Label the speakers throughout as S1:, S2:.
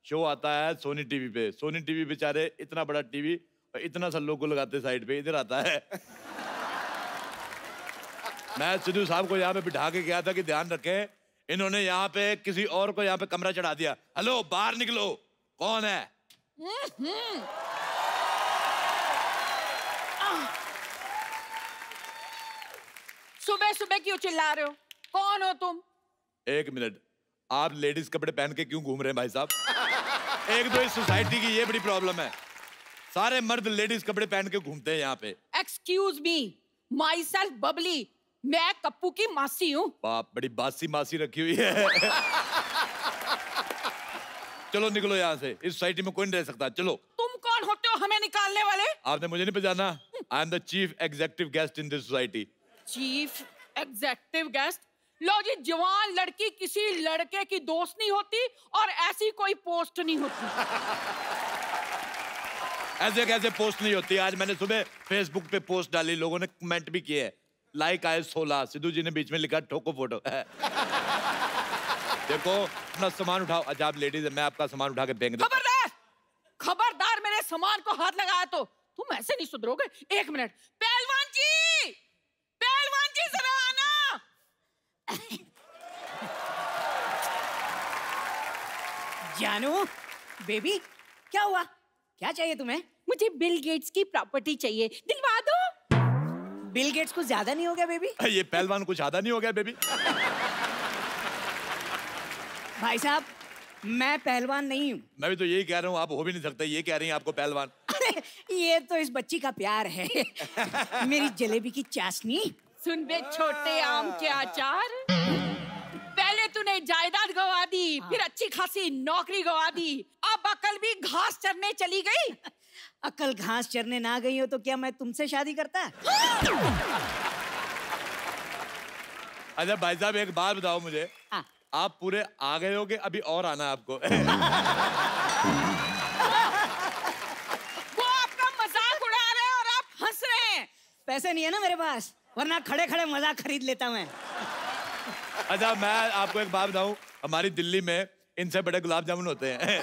S1: Show आता है Sony TV पे। सोनी टीवी बेचारे इतना बड़ा टीवी और इतना सा लोगो लगाते साइड पे, इधर आता है। मैं सिद्धू साहब को यहाँ पे बिठा के गया था कि ध्यान रखें, इन्होंने यहाँ पे किसी और को यहाँ पे कमरा चढ़ा दिया। हेलो, बाहर निकलो, कौन है?
S2: सुबह सुबह क्यों चिल्ला रहे हो? कौन हो तुम?
S1: एक मिनट, आप लेडीज कपड़े पहन के क्यों घूम रहे हैं भाई साहब? एक तो इस सोसाइटी की ये बड़ी प्रॉब्लम है, सारे मर्द लेडीज कपड़े पहन के घूमते हैं यहाँ पे।
S2: Excuse me, my self Babli, मैं कप्पू की मासी हूँ।
S1: बाप, बड़ी बासी मासी रखी हुई है। चलो निकलो यहाँ से, इस सोसाइटी में कोई नहीं रह सकता। चलो।
S2: तुम कौन होते हो हमें निकालने वाले?
S1: आपने मुझे नहीं पहचाना? I am the chief executive guest in this society.
S2: Chief executive guest? लो जी, जवान लड़की किसी लड़के की दोस्त नहीं होती और ऐसी कोई पोस्ट नहीं होती।
S1: ऐसे कैसे पोस्ट नहीं होती? आज मैंने सुबह फेसबुक पे पोस्ट डाली, लोगों ने कमेंट भी किए, लाइक आए 16। सिद्धू जी ने बीच में लिखा ठोको फोटो। देखो अपना सामान उठाओ। अच्छा आप लेडीज है, मैं आपका सामान उठा के फेंक दूं।
S2: खबरदार, खबरदार, मेरे सामान को हाथ लगाया तो तुम ऐसे नहीं सुधरोगे। एक मिनट, पहलवान जी, पहलवान जी जरा आना।
S3: जानू, बेबी, क्या हुआ? क्या चाहिए तुम्हें?
S2: मुझे बिल गेट्स की प्रॉपर्टी चाहिए, दिलवा दो।
S3: बिल गेट्स कुछ ज्यादा नहीं हो गया बेबी?
S1: ये पहलवान कुछ ज्यादा नहीं हो गया बेबी?
S3: भाई साहब, मैं पहलवान नहीं हूँ।
S1: मैं भी तो यही कह रहा हूँ, आप हो भी नहीं सकते, ये कह रही हैं आपको पहलवान।
S3: ये तो इस बच्ची का प्यार है। मेरी जलेबी की चाशनी।
S2: सुन बे छोटे आम के अचार, पहले तूने जायदाद गवा दी, फिर अच्छी खासी नौकरी गवा दी, अब अकल भी घास चरने चली गई।
S3: अकल घास चरने ना गई हो तो क्या मैं तुमसे शादी करता?
S1: अच्छा भाई साहब एक बात बताओ मुझे, आप पूरे आ गए हो कि अभी और आना है आपको?
S2: वो आपका मजाक उड़ा रहे हैं और आप हंस रहे हैं।
S3: पैसे नहीं है ना मेरे पास, वरना खड़े खड़े मजाक खरीद लेता मैं।
S1: अच्छा मैं आपको एक बात बताऊं, हमारी दिल्ली में इनसे बड़े गुलाब जामुन होते हैं।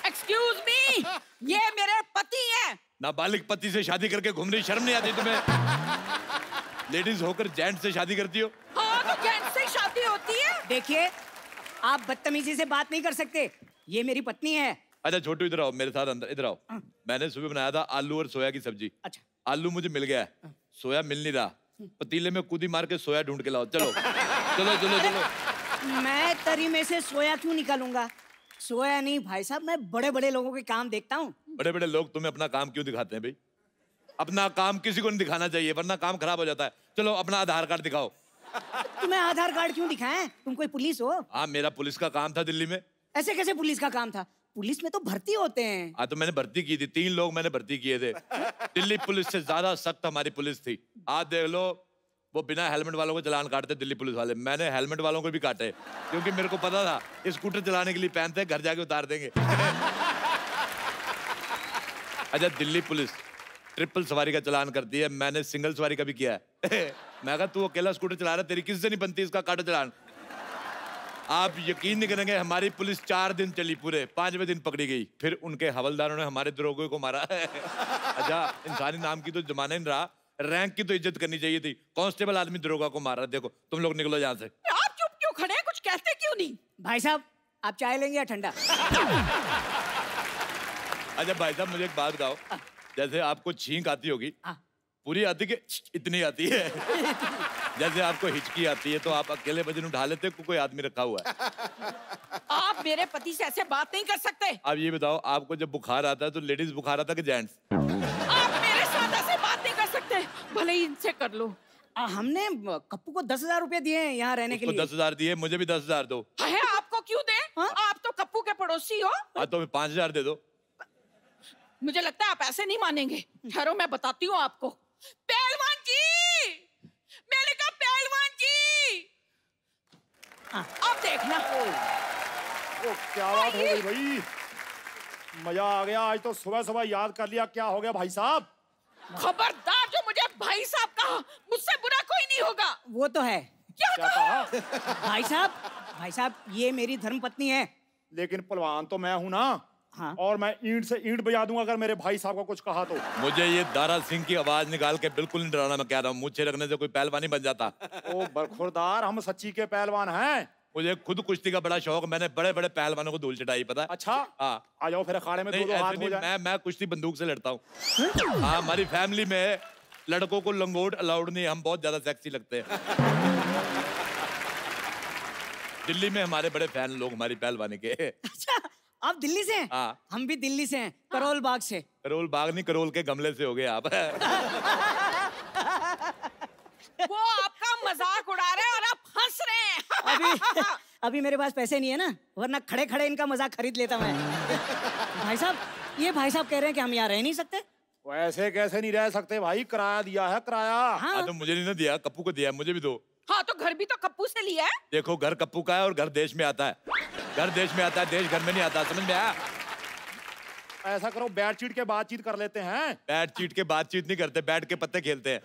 S2: एक्सक्यूज मी, ये मेरे पति हैं।
S1: नाबालिग पति से शादी करके घूम रही, शर्म नहीं आती तुम्हें? लेडीज होकर जेंट्स से शादी करती हो?
S2: हाँ तो जेंट्स से शादी होती है।
S3: देखिए, आप बदतमीजी से बात नहीं कर सकते, ये मेरी पत्नी है।
S1: अच्छा छोटू इधर आओ, मेरे साथ अंदर इधर आओ। मैंने सुबह बनाया था आलू और सोया की सब्जी।
S3: अच्छा।
S1: आलू मुझे मिल गया, सोया मिल नहीं रहा, पतीले में कूदी मार के सोया ढूंढ के लाओ। चलो चलो चलो चलो।
S3: मैं तरी में से सोया क्यों निकालूंगा? सोया नहीं भाई साहब, मैं बड़े बड़े लोगों के काम देखता हूँ।
S1: बड़े बड़े लोग तुम्हें अपना काम क्यों दिखाते हैं भाई? अपना काम किसी को नहीं दिखाना चाहिए, वरना काम खराब हो जाता है। चलो अपना आधार कार्ड दिखाओ।
S3: तुम्हें आधार कार्ड क्यों दिखाएं? तुम कोई पुलिस हो?
S1: हाँ मेरा पुलिस का काम था दिल्ली में।
S3: ऐसे कैसे पुलिस का काम था? पुलिस में तो भर्ती होते हैं।
S1: हाँ तो मैंने भर्ती की थी, 3 लोग मैंने भर्ती किए थे। दिल्ली पुलिस से ज्यादा सख्त हमारी पुलिस थी। आज देख लो, वो बिना हेलमेट वालों को चालान काटते दिल्ली पुलिस वाले, मैंने हेलमेट वालों को भी काटे, क्योंकि मेरे को पता था स्कूटर चलाने के लिए पहनते हैं, घर जाके उतार देंगे। अच्छा दिल्ली पुलिस ट्रिपल सवारी का चालान करती है, मैंने सिंगल सवारी का भी किया है। मैं कहा तू अकेला स्कूटर चला रहा है, तेरी किससे नहीं बनती, इसका काटो चालान। आप यकीन नहीं करेंगे, हमारी पुलिस 4 दिन चली, पूरे 5वें दिन पकड़ी गई। फिर उनके हवलदारों ने हमारे दरोगे को मारा। अच्छा इंसानी नाम की तो जमाना नहीं रहा, रैंक की तो इज्जत करनी चाहिए थी। कांस्टेबल आदमी दरोगा को मार रहा है। देखो तुम लोग निकलो यहाँ से।
S2: आप चुप क्यों खड़े हैं? कुछ कहते क्यों नहीं?
S3: भाई साहब आप चाय लेंगे या ठंडा?
S1: अच्छा भाई साहब मुझे एक बात बताओ, जैसे आपको छींक आती होगी, पूरी आती कि इतनी आती है? जैसे आपको हिचकी आती है तो आप अकेले वजन उठा लेते हो, कोई आदमी रखा हुआ है?
S2: आप मेरे पति से ऐसे बात नहीं कर सकते।
S1: आप ये बताओ, आपको जब बुखार आता है तो लेडीज बुखार आता है कि जेंट्स?
S2: आप मेरे साथ ऐसे बात नहीं कर सकते, भले ही इनसे कर लो।
S3: हमने कप्पू को 10,000 रुपए दिए हैं यहाँ रहने के लिए।
S1: 10,000 दिए, मुझे भी 10,000 दो।
S2: है आपको क्यों दे? आप तो कप्पू के पड़ोसी हो।
S1: हाँ तो 5,000 दे दो।
S2: मुझे लगता है आप ऐसे नहीं मानेंगे, ठहरो मैं बताती हूँ आपको। पहलवान जी, मैंने कहा पहलवान जी, अब देखना।
S4: ओ क्या बात हो गई भाई, मजा आ गया। आज तो सुबह सुबह याद कर लिया। क्या हो गया भाई साहब?
S2: खबरदार, जो मुझे भाई साहब कहा, मुझसे बुरा कोई नहीं होगा।
S3: वो तो है।
S2: क्या कहा?
S3: भाई साहब भाई साहब ये मेरी धर्मपत्नी है।
S4: लेकिन पहलवान तो मैं हूं ना।
S3: हाँ।
S4: और मैं ईंट से ईंट बजा दूंगा अगर मेरे भाई साहब को कुछ कहा तो।
S1: मुझे ये दारा सिंह की आवाज निकाल के बिल्कुल नहीं डराना, मैं कह रहा हूँ मुझे रखने से कोई पहलवान नहीं बन जाता।
S4: ओ बरखुरदार, हम सच्ची के पहलवान हैं।
S1: मुझे खुद कुश्ती का बड़ा शौक, मैंने बड़े बड़े पहलवानों को धूल चटाई, पता है?
S4: अच्छा।
S1: हाँ।
S4: आ जाओ फिर अखाड़े में
S1: नहीं,
S4: दो
S1: ऐसे
S4: हाथ हो
S1: नहीं,
S4: जाए।
S1: मैं कुश्ती बंदूक से लड़ता हूँ। हाँ, हमारी फैमिली में लड़कों को लंगोट अलाउड नहीं, हम बहुत ज्यादा सेक्सी लगते हैं। दिल्ली में हमारे बड़े फैन लोग हमारी पहलवानी के।
S3: अच्छा आप दिल्ली से हैं?
S1: हाँ।
S3: हम भी दिल्ली से हैं, करोल बाग से।
S1: करोल बाग नहीं, करोल के गमले से हो गए आप।
S2: वो आपका मजाक उड़ा रहे हैं और आप हंस रहे हैं।
S3: अभी मेरे पास पैसे नहीं है ना, वरना खड़े खड़े इनका मजाक खरीद लेता मैं। भाई साहब, ये भाई साहब कह रहे हैं कि हम यहाँ रह नहीं सकते।
S4: वैसे कैसे नहीं रह सकते भाई, किराया दिया है किराया।
S3: हाँ।
S1: तो मुझे नहीं ना दिया, कप्पू को दिया, मुझे भी दो।
S2: हाँ तो घर भी तो कप्पू से लिया है।
S1: देखो घर कप्पू का है और घर देश में आता है। घर देश में आता है, देश घर में नहीं आता, समझ में आया?
S4: ऐसा करो बैट चीट के बातचीत कर लेते हैं।
S1: बैट चीट के बातचीत नहीं करते, बैठ के पत्ते खेलते हैं।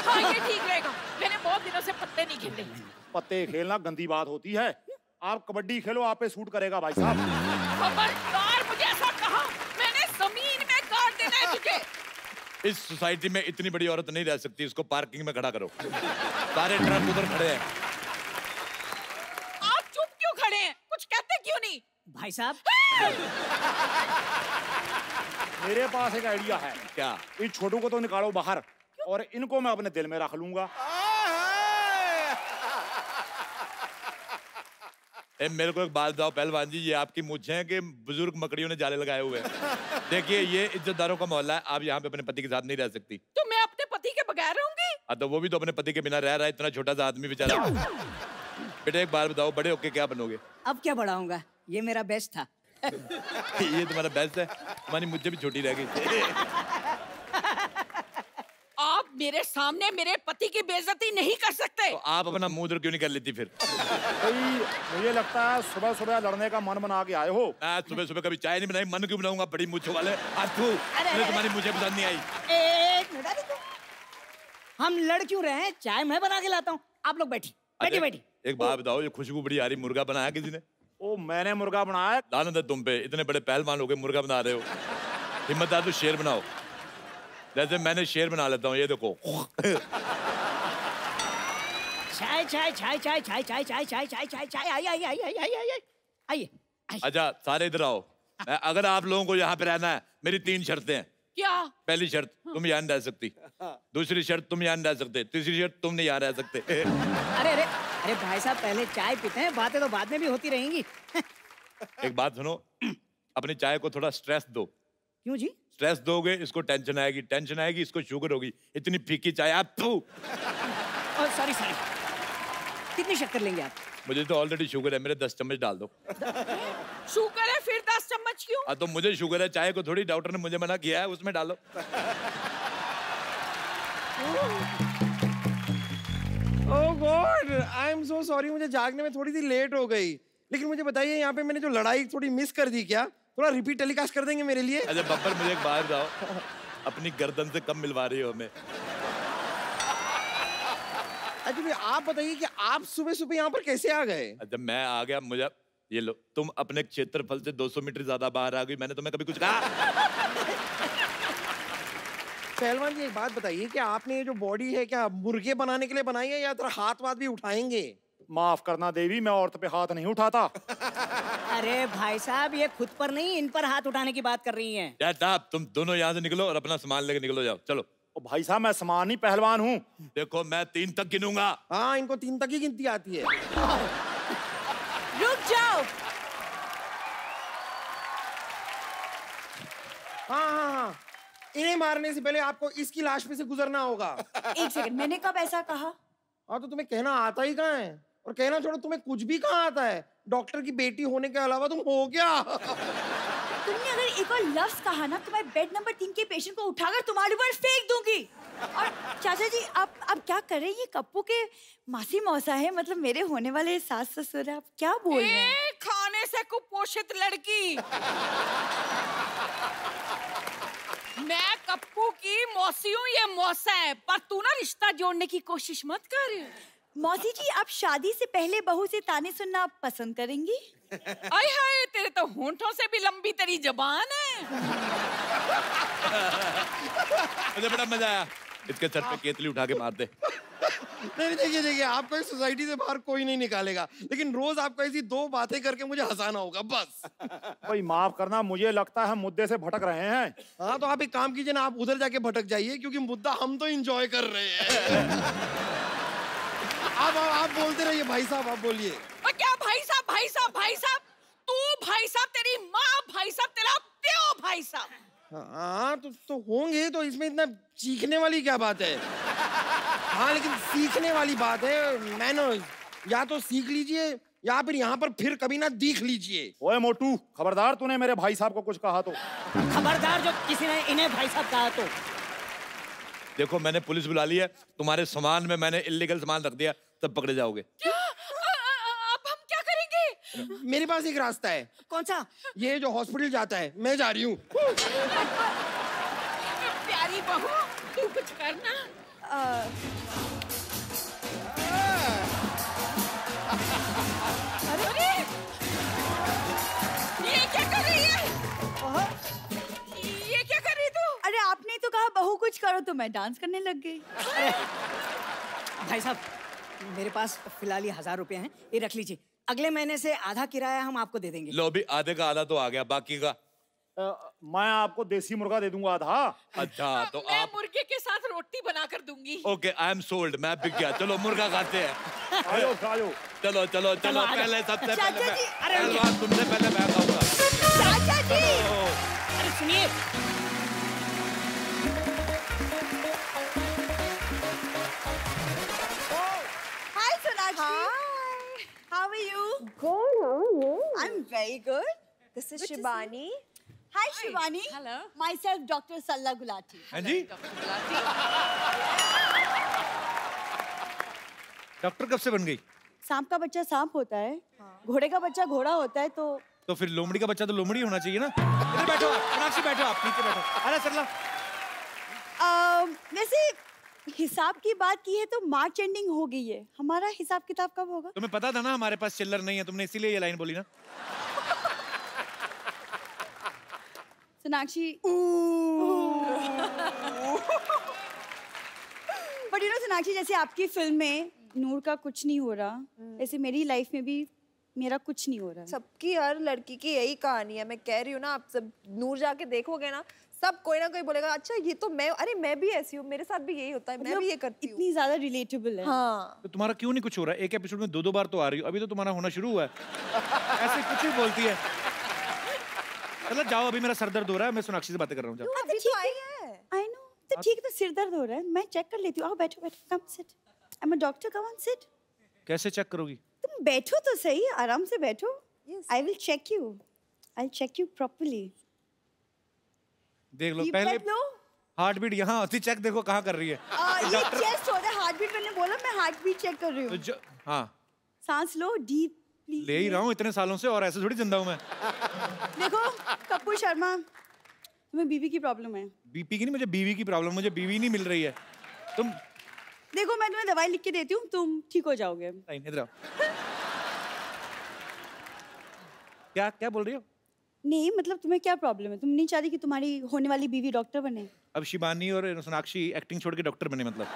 S2: हाँ ये ठीक रहेगा, मैंने बहुत दिनों से पत्ते नहीं खेले।
S4: पत्ते खेलना गंदी बात होती है। आप कबड्डी खेलो, आप पे सूट करेगा भाई साहब।
S2: खबरदार मुझे ऐसा कहा, मैंने जमीन में काट देना है तुझे।
S1: इस सोसाइटी में इतनी बड़ी औरत नहीं रह सकती, इसको पार्किंग में खड़ा करो। सारे ट्रक उधर खड़े हैं।
S2: आप चुप क्यों खड़े हैं, कुछ कहते क्यों नहीं?
S3: भाई साहब
S4: मेरे पास एक आइडिया है।
S1: क्या?
S4: इस छोटू को तो निकालो बाहर और इनको मैं अपने दिल में रख लूंगा।
S1: मेरे को एक बात बताओ पहलवान जी, ये आपकी मूंछें हैं कि बुजुर्ग मकड़ियों ने जाले लगाए हुए हैं? देखिए ये इज्जतदारों का मोहल्ला है, आप यहाँ पे अपने पति के साथ नहीं रह सकती।
S2: तो मैं अपने पति के बगैर रहूंगी?
S1: तो वो भी तो अपने पति के बिना रह रहा है, इतना छोटा सा आदमी बेचारा। बेटा एक बार बताओ, बड़े होके क्या बनोगे?
S3: अब क्या बढ़ाऊंगा, ये मेरा बेस्ट था।
S1: ये तुम्हारा बेस्ट है, तुम्हारी मुझे भी छोटी रह गई।
S2: आप मेरे सामने मेरे पति की बेइज्जती नहीं कर सकते।
S1: तो आप अपना मुंह उधर क्यों नहीं कर लेती फिर?
S4: भाई मुझे लगता है सुबह सुबह लड़ने का मन बना के आए हो।
S1: मैं सुबह सुबह कभी चाय नहीं बनाई, मन क्यों बनाऊंगा? बड़ी मूंछों वाले मुझे तुम्हारी मुझे पसंद नहीं आई।
S3: एक मिनट, अरे हम लड़ क्यों रहे हैं, चाय मैं बना के लाता हूँ, आप लोग बैठी बैठी बैठी।
S1: एक बात बताओ, ये खुशबू बड़ी आ रही, मुर्गा बनाया किसी ने?
S4: ओ मैंने मुर्गा बनाया।
S1: लानत है तुम पे, इतने बड़े पहलवान हो गए मुर्गा बना रहे हो। हिम्मत है तो शेर बनाओ, जैसे मैंने शेर बना लेता हूँ, ये देखो।
S3: चाय चाय चाय चाय चाय चाय चाय चाय चाय चाय चाय आइए आइए आइए आइए आइए आइए आइए।
S1: अच्छा सारे इधर आओ। अगर आप लोगों को यहाँ पे रहना है, मेरी 3 शर्तें हैं।
S2: क्या?
S1: पहली शर्त, तुम यहाँ नहीं रह सकती। दूसरी शर्त, तुम यहाँ नहीं रह सकते। तीसरी शर्त, तुम नहीं यहाँ रह सकते।
S3: अरे अरे अरे भाई साहब पहले चाय पीते हैं, बातें तो बाद में भी होती रहेंगी।
S1: एक बात सुनो, अपनी चाय को थोड़ा स्ट्रेस दो।
S3: क्यों जी?
S1: स्ट्रेस दोगे इसको टेंशन आएगी, टेंशन आएगी इसको शुगर होगी। इतनी फीकी चाय आप
S3: सॉरी सॉरी, कितनी शक्कर लेंगे आप?
S1: मुझे तो ऑलरेडी शुगर है, मेरे 10 चम्मच डाल दो।
S2: शुगर है फिर 10 चम्मच क्यों?
S1: तो मुझे शुगर है, चाय को थोड़ी, डॉक्टर ने मुझे मना किया है, उसमें डालो।
S5: Oh God, I am so sorry, मुझे जागने में थोड़ी सी लेट हो गई। लेकिन मुझे बताइए यहाँ पे मैंने जो लड़ाई थोड़ी मिस कर दी, क्या थोड़ा रिपीट टेलीकास्ट कर देंगे मेरे लिए?
S1: अच्छा बब्बर मुझे एक बात बताओ, अपनी गर्दन से कम मिलवा रही हो हमें?
S5: अच्छा भाई आप बताइए कि आप सुबह सुबह यहाँ पर कैसे आ गए?
S1: जब मैं आ गया, मुझे ये लो, तुम अपने क्षेत्रफल से 200 मीटर ज्यादा बाहर आ गई, मैंने तुम्हें कभी कुछ कहा?
S5: पहलवान जी एक बात बताइए कि आपने ये जो बॉडी है क्या मुर्गे बनाने के लिए बनाई है या थोड़ा हाथ वाथ भी उठाएंगे?
S4: माफ करना देवी, मैं औरत पे हाथ नहीं उठाता।
S3: अरे भाई साहब ये खुद पर नहीं, इन पर हाथ उठाने की बात कर रही हैं।
S1: साहब तुम दोनों यहाँ से निकलो और अपना सामान लेके निकलो, जाओ चलो।
S4: ओ भाई साहब मैं सामान ही पहलवान हूँ।
S1: देखो मैं 3 तक गिनूंगा।
S5: हाँ इनको 3 तक ही गिनती आती है।
S2: रुक जाओ।
S5: हाँ, इन्हें मारने से पहले आपको इसकी लाश पे से गुजरना होगा।
S2: एक सेकंड, मैंने कब ऐसा कहा?
S5: हाँ तो तुम्हें कहना आता ही कहाँ है, और कहना छोड़ो तुम्हें कुछ भी कहाँ आता है। डॉक्टर की बेटी होने के अलावा तुम हो क्या?
S6: तुमने अगर एक और लफ्ज कहा ना तो मैं बेड नंबर 3 के पेशेंट को उठाकर तुम्हारे ऊपर फेंक दूंगी। और चाचा जी आप क्या कर रहे हैं? ये कप्पू के मासी मौसा है, मतलब मेरे होने वाले सास ससुर है, आप क्या बोल रहे हैं?
S2: खाने से कुपोषित लड़की। मैं कप्पू की मौसी हूँ, ये मौसा है, पर तू ना रिश्ता जोड़ने की कोशिश मत कर।
S6: मौसी जी, आप शादी से पहले बहू से ताने सुनना पसंद करेंगी?
S2: आय हाय, तेरे तो होंठों से भी लंबी तेरी जबान है।
S1: मुझे बड़ा मजा आया। इसके सर पे केतली उठा के मार दे।
S5: नहीं देखिए देखिए, आपको इस सोसाइटी से बाहर कोई नहीं निकालेगा, लेकिन रोज आपको ऐसी दो बातें करके मुझे हंसाना होगा बस।
S4: भाई माफ करना, मुझे लगता है मुद्दे से भटक रहे हैं।
S5: हाँ तो आप एक काम कीजिए ना, आप उधर जाके भटक जाइए, क्योंकि मुद्दा हम तो एंजॉय कर रहे हैं। आप बोलते रहिए भाई साहब, आप बोलिए।
S2: और क्या भाई साहब, भाई साहब, भाई साहब? तू भाई साहब, तेरी माँ भाई साहब, तेरा प्यो भाई साहब।
S5: हाँ तो होंगे, तो इसमें इतना चीखने वाली क्या बात है? हाँ लेकिन सीखने वाली बात है, मैनर्स। या तो सीख लीजिए या फिर यहाँ पर फिर कभी ना दिख लीजिए।
S4: ओए मोटू, खबरदार तूने मेरे भाई साहब को कुछ कहा तो।
S3: खबरदार जो किसी ने इन्हें भाई साहब कहा तो।
S1: देखो मैंने पुलिस बुला ली है, तुम्हारे सामान में मैंने इल्लीगल सामान रख दिया, तब पकड़े जाओगे।
S2: क्या? अब हम क्या करेंगे?
S5: मेरे पास एक रास्ता है।
S3: कौन सा?
S5: ये जो हॉस्पिटल जाता है, मैं जा रही हूँ।
S2: प्यारी बहू, तू कुछ करना। अरे ये क्या कर रही है? ये क्या कर रही तू?
S6: अरे आपने तो कहा बहू कुछ करो, तो मैं डांस करने लग गई।
S3: भाई साहब, मेरे पास फिलहाल ये 1000 रुपए हैं, ये रख लीजिए। अगले महीने से आधा किराया हम आपको दे देंगे।
S1: लो भी, आधे का आधा तो आ गया, बाकी का
S4: मैं आपको देसी मुर्गा दे दूंगा आधा।
S1: अच्छा तो
S2: मैं
S1: आप।
S2: मुर्गे के साथ रोटी बना कर दूंगी।
S1: ओके, आई एम सोल्ड, मैं बिक गया। चलो मुर्गा खाते हैं।
S4: आयो आयो।
S1: चलो चलो चलो,
S3: आ जाओ।
S1: पहले सबसे
S6: चाचा
S1: पहले
S6: जी,
S3: अरे
S1: पहलवान तुमसे पहले मैं खाऊंगा।
S6: चाचा जी,
S3: अरे सुनिए,
S6: हाय Sonakshi. How are you?
S7: Good, how are you?
S6: I'm very good.
S7: This is
S6: Good to see
S7: Shivani.
S6: Hi Shivani.
S2: Hello.
S6: Myself Dr. Salla Gulati.
S1: हाँ जी, डॉक्टर कब से बन गई?
S6: सांप का बच्चा सांप होता है, घोड़े का बच्चा घोड़ा होता है,
S1: तो फिर लोमड़ी का बच्चा तो लोमड़ी होना चाहिए ना। इधर बैठो आप, मीनाक्षी बैठो आप, नीचे बैठो। अरे सरला,
S6: वैसे हिसाब की बात की है तो मार्च एंडिंग हो गई है। हमारा हिसाब किताब कब होगा?
S1: तुम्हें पता था ना हमारे पास चिल्लर नहीं है, तुमने इसीलिए ये लाइन बोली ना।
S6: Sonakshi, but you know Sonakshi, जैसे आपकी फिल्म में नूर का कुछ नहीं हो रहा, ऐसे मेरी लाइफ में भी मेरा कुछ नहीं हो रहा।
S7: सबकी हर लड़की की यही कहानी है। मैं कह रही हूँ ना, आप सब नूर जाके देखोगे ना, सब कोई ना कोई बोलेगा अच्छा ये तो मैं, अरे मैं भी ऐसी हूँ, मेरे साथ भी यही होता है, मैं भी ये करती हूँ।
S6: इतनी ज्यादा रिलेटेबल है।
S7: हाँ
S1: तो तुम्हारा क्यों नहीं कुछ हो रहा है? एक एपिसोड में 2-2 बार तो आ रही हो, अभी तो तुम्हारा होना शुरू हुआ है। ऐसे कुछ भी बोलती है। चलो जाओ, अभी मेरा सर दर्द हो रहा है, मैं सोनाक्षी से बातें कर रहा हूँ। जाओ।
S7: अभी तो आई है।
S6: आई नो, तो ठीक है, तो सिर दर्द हो रहा है, मैं चेक कर लेती हूँ। आओ बैठो बैठो, come sit. I am a doctor, come on sit.
S1: कैसे चेक करोगी?
S6: तुम बैठो तो सही, आराम से बैठो। I will check you, I will check you properly.
S1: देख लो
S6: डीप
S1: पहले
S6: ब्रेथ लो।
S1: हार्ट बीट यहाँ होती, चेक देखो कहाँ कर रही है।
S6: ये चेस्ट होता है, हार्ट बीट। मैंने बोला मैं हार्ट बीट चेक कर रही
S1: तो
S6: हूँ।
S1: हाँ,
S6: सांस लो डीप।
S1: ले ही रहा हूँ इतने सालों से, और ऐसे थोड़ी जिंदा हूँ मैं।
S6: देखो कपूर शर्मा, तुम्हें बीवी की प्रॉब्लम है।
S1: बीपी की नहीं, मुझे बीवी की प्रॉब्लम, मुझे बीवी नहीं मिल रही है। तुम
S6: देखो मैं तुम्हें दवाई लिख के देती हूँ, तुम ठीक हो जाओगे।
S1: नहीं, इधर आओ। क्या क्या बोल रही हो?
S6: नहीं मतलब तुम्हें क्या प्रॉब्लम है? तुम नहीं चाहती कि तुम्हारी होने वाली बीवी डॉक्टर बने?
S1: अब शिबानी और सोनाक्षी एक्टिंग छोड़ के डॉक्टर बने मतलब?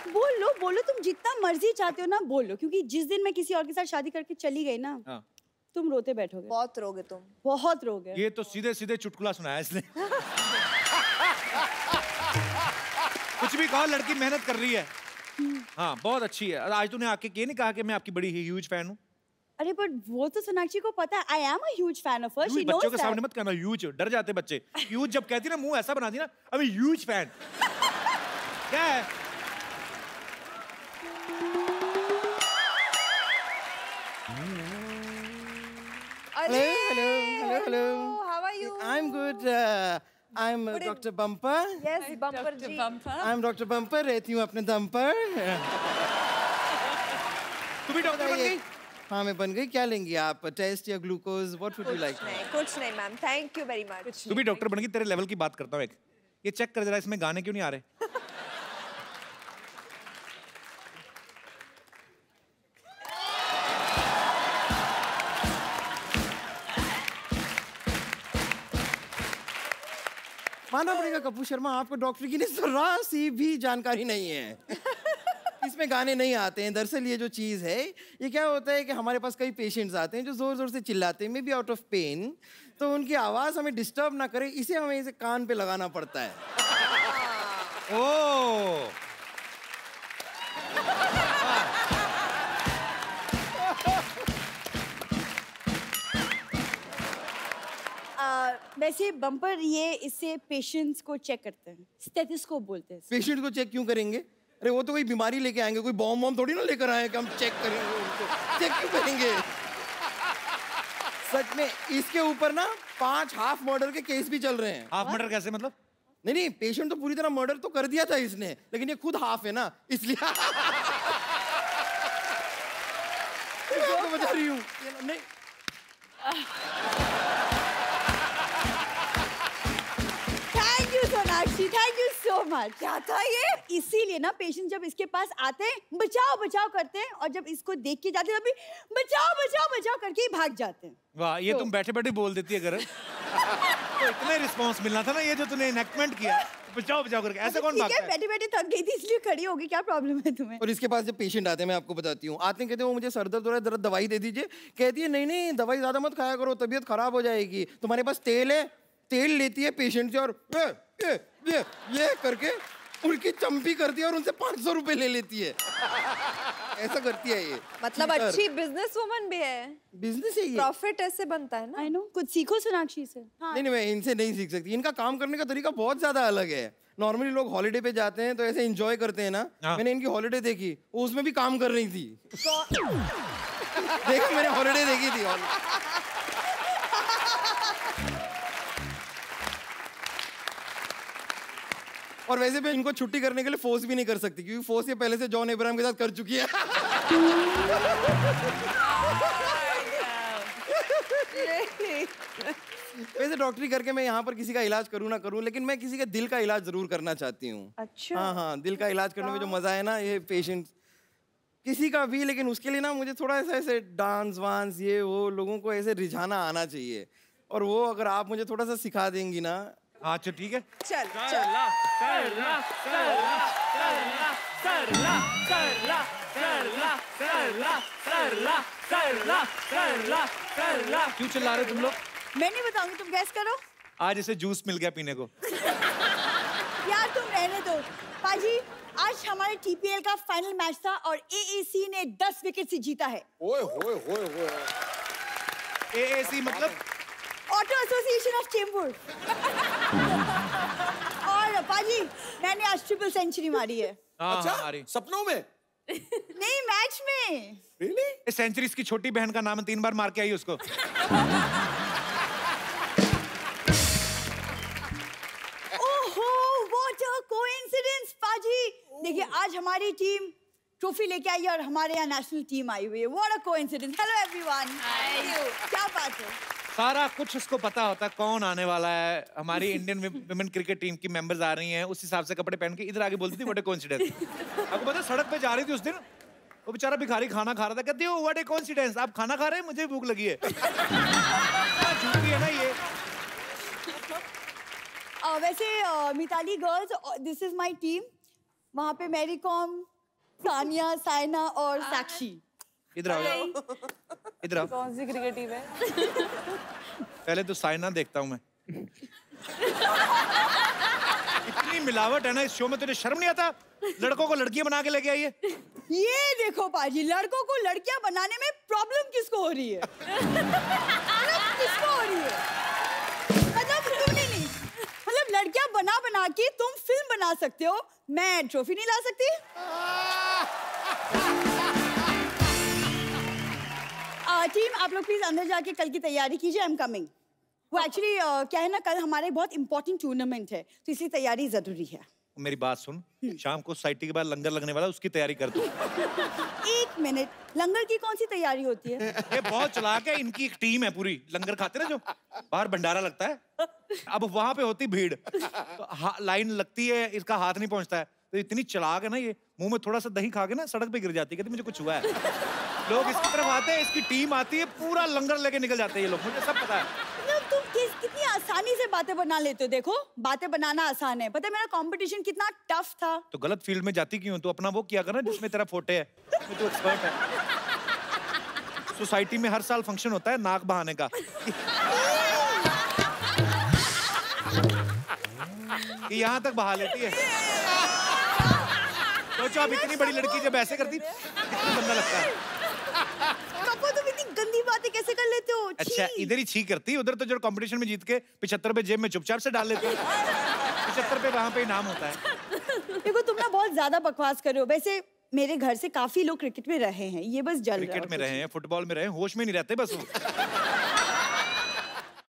S6: बोलो बोलो, तुम जितना मर्जी चाहते हो ना बोलो, क्योंकि जिस दिन मैं किसी और के साथ शादी करके चली गई ना,
S1: हाँ।
S6: तुम रोते बैठोगे।
S7: बहुत रोगे तुम।
S6: बहुत रोगे।
S1: ये तो सीधे सीधे चुटकुला सुनाया इसने। कुछ भी कहो, लड़की मेहनत कर रही है। हाँ बहुत अच्छी है। आज तूने आके ये नहीं कहा कि मैं आपकी बड़ी ह्यूज फैन हूँ?
S6: अरे बट वो तो सोनाक्षी को पता है, आई am a huge fan of her. She nose
S1: बच्चों के सामने मत कहना ह्यूज, डर जाते बच्चे। ह्यूज जब कहती ना, मुंह ऐसा बना दी ना, अभी ह्यूज फैन क्या है?
S7: अरे
S5: hello.
S7: How are you?
S5: I'm good. I'm Dr. Bumper.
S7: Yes Bumper ji.
S5: I'm Dr. Bumper. रहती हूँ अपने दम पर।
S1: तू भी डॉक्टर बन गई?
S5: हाँ मैं बन गई। क्या लेंगी आप? टेस्ट या glucose? What would you like?
S7: कुछ नहीं ma'am, thank you very much.
S1: तू भी डॉक्टर बन गई? तेरे लेवल की बात करता हूँ एक। ये चेक कर जरा, इसमें गाने क्यों नहीं आ रहे?
S5: मानना पड़ेगा कपूर शर्मा, आपको डॉक्टर की जरा सी भी जानकारी नहीं है। इसमें गाने नहीं आते हैं। दरअसल ये जो चीज़ है, ये क्या होता है कि हमारे पास कई पेशेंट्स आते हैं जो ज़ोर ज़ोर से चिल्लाते हैं, maybe out of pain, तो उनकी आवाज़ हमें डिस्टर्ब ना करे, इसे हमें इसे कान पे लगाना पड़ता है।
S1: ओह,
S6: वैसे बम्पर ये इससे पेशेंट्स को चेक करते हैं, स्टेथोस्कोप बोलते हैं।
S5: पेशेंट को चेक क्यों करेंगे? अरे वो तो कोई बीमारी लेके आएंगे, कोई बॉम्ब वॉम्ब थोड़ी ना लेकर आए कि हम चेक करेंगे उनको। चेक क्यों करेंगे? सच में इसके ऊपर ना 5 हाफ मर्डर के केस भी चल रहे हैं।
S1: हाफ मर्डर कैसे मतलब?
S5: नहीं, पेशेंट तो पूरी तरह मर्डर तो कर दिया था इसने, लेकिन ये खुद हाफ है ना, इसलिए मैं आपको बता रही हूँ। नहीं,
S6: thank you Sonakshi, thank you so much. क्या था ये? इसीलिए ना पेशेंट जब इसके पास आते हैं बचाओ बचाओ करते हैं, और जब इसको देख के जाते हैं तभी बचाओ बचाओ बचाओ करके ही भाग जाते हैं।
S1: वाह, ये तुम बैठे बैठे बोल देती है अगर तो इतने रिस्पांस मिलना था ना, ये जो तूने इनेक्टमेंट किया बचाओ बचाओ करके, ऐसे कौन भागता है?
S6: बैठे बैठे थक गई थी इसलिए खड़ी होगी, क्या प्रॉब्लम है तुम्हें?
S5: और इसके पास जब पेशेंट आते हैं, मैं आपको बताती हूँ, आते हैं कहते हैं वो मुझे सर दर्द हो रहा है, जरा दवाई दे दीजिए। कहती है नहीं नहीं, दवाई ज्यादा मत खाया करो, तबीयत खराब हो जाएगी। तुम्हारे पास तेल है? तेल लेती है पेशेंट से और ये करके उनकी चंपी करती है और उनसे 500 रुपए ले लेती है। ऐसा करती है ये।
S7: मतलब अच्छी बिजनेस वुमन भी है।
S5: बिजनेस है ये।
S7: प्रॉफिट ऐसे बनता है ना।
S6: आई नो, कुछ सीखो सोनाक्षी से।
S5: नहीं, मैं इनसे नहीं सीख सकती। इनका काम करने का तरीका बहुत ज्यादा अलग है। नॉर्मली लोग हॉलिडे पे जाते हैं तो ऐसे एंजॉय करते हैं ना। मैंने इनकी हॉलिडे देखी, वो उसमें भी काम कर रही थी। देखी, मैंने हॉलिडे देखी थी। और वैसे भी इनको छुट्टी करने के लिए फोर्स भी नहीं कर सकती, क्योंकि फोर्स ये पहले से जॉन अब्राहम के साथ कर चुकी है। वैसे डॉक्टरी करके मैं यहाँ पर किसी का इलाज करूँ ना करूँ, लेकिन मैं किसी के दिल का इलाज जरूर करना चाहती हूँ।
S7: अच्छा।
S5: हाँ, दिल का इलाज करने में जो मजा है ना, ये पेशेंट किसी का भी, लेकिन उसके लिए ना मुझे थोड़ा ऐसा ऐसे डांस वांस ये वो लोगों को ऐसे रिझाना आना चाहिए, और वो अगर आप मुझे थोड़ा सा सिखा देंगी ना।
S1: अच्छा ठीक है,
S7: चल
S1: क्यों चिल्ला रहे तुम लोग?
S6: मैं नहीं बताऊंगी, तुम गैस करो।
S1: आज इसे जूस मिल गया पीने को।
S6: यार तुम रहने दो। पाजी, आज हमारे टीपीएल का फाइनल मैच था और एएसी ने 10 विकेट से जीता है।
S4: ओए होए होए होए।
S1: एएसी मतलब?
S6: Auto association of Chembur. और पाजी, मैंने आज ट्रिपल सेंचुरी मारी है।
S4: अच्छा, सपनों में?
S6: नहीं, मैच में।
S4: Really?
S1: इस सेंचुरी की छोटी बहन का नाम 3 बार मार के आई उसको।
S6: ओहो, व्हाट अ कोइंसिडेंस पाजी। देखिए, आज हमारी टीम ट्रॉफी लेके आई है और हमारे यहाँ नेशनल टीम आई हुई है। What a coincidence. Hello everyone. क्या बात है?
S1: सारा कुछ उसको पता होता है कौन आने वाला है। हमारी इंडियन विमेन क्रिकेट टीम की मेंबर्स आ रही हैं, उस हिसाब से कपड़े पहन के इधर आके बोलती थी व्हाट ए कोइंसिडेंस। आपको पता है, सड़क पे जा रही थी उस दिन, वो बेचारा भिखारी खाना खा रहा था, कहती है व्हाट ए कोइंसिडेंस, आप खाना खा रहे हैं, मुझे भूख लगी है। झूठी है ना ये।
S6: वैसे Mitali girls, this is my team. वहाँ पे मैरी कॉम, सानिया, साइना और साक्षी।
S1: इधर आओ, इधर आओ।
S7: कौन सी क्रिकेट टीम है?
S1: पहले तो साइना देखता हूँ मैं। इतनी मिलावट है ना इस शो में, तुझे शर्म नहीं आता? लड़कों को लड़कियां बना के लेके आई है।
S6: ये देखो पाजी, लड़कों को लड़कियां बनाने में प्रॉब्लम किसको हो रही है? किसको हो रही है? मतलब नहीं, मतलब लड़कियां बना बना के तुम फिल्म बना सकते हो, मैं ट्रॉफी नहीं ला सकती? टीम, आप लोग प्लीज अंदर जाके कल की तैयारी कीजिए। I am coming. वो एक्चुअली क्या है ना, कल हमारा एक बहुत इंपॉर्टेंट टूर्नामेंट है, तो इसलिए तैयारी जरूरी है।
S1: मेरी बात सुन, शाम को सोसाइटी के बाद लंगर लगने वाला, उसकी तैयारी कर दो।
S6: 1 मिनट, लंगर की कौन सी तैयारी होती है?
S1: ये बहुत चलाक है, इनकी एक टीम है पूरी, लंगर खाते ना जो बाहर भंडारा लगता है, अब वहां पे होती भीड़, तो लाइन लगती है, इसका हाथ नहीं पहुंचता है, तो इतनी चलाक है ना ये, मुंह में थोड़ा सा दही खा के ना सड़क पे गिर जाती है, कहती मुझे कुछ हुआ है। लोग इसकी तरफ आते हैं, इसकी टीम आती है, पूरा लंगर लेके निकल जाते हैं ये लोग, मुझे सब पता है।
S6: तुम कितनी आसानी से बातें बना लेते हो। देखो बातें बनाना आसान है, पता है मेरा कंपटीशन कितना टफ था।
S1: तो गलत फील्ड में जाती क्यों? तो अपना वो किया कर ना जिसमें तेरा फोटे है, में तो एक्सपर्ट है। सोसाइटी में हर साल फंक्शन होता है नाक बहाने का। कि यहाँ तक बहा लेती है। सोचो आप इतनी बड़ी लड़की जब ऐसे करती कितना गंदा लगता है।
S6: कपो तुम इतनी गंदी बातें कैसे कर लेते हो?
S1: अच्छा इधर ही छी करती, उधर तो जो कंपटीशन में जीत के 75 रुपए जेब में चुपचाप से डाल लेते हो। 75 रुपए वहाँ पे इनाम होता है।
S6: देखो तुम ना बहुत ज्यादा बकवास कर रहे हो। वैसे मेरे घर से काफी लोग क्रिकेट में रहे हैं, ये बस जल रहा है।
S1: क्रिकेट में रहे हैं, फुटबॉल में रहे हैं, होश में नहीं रहते बस वो।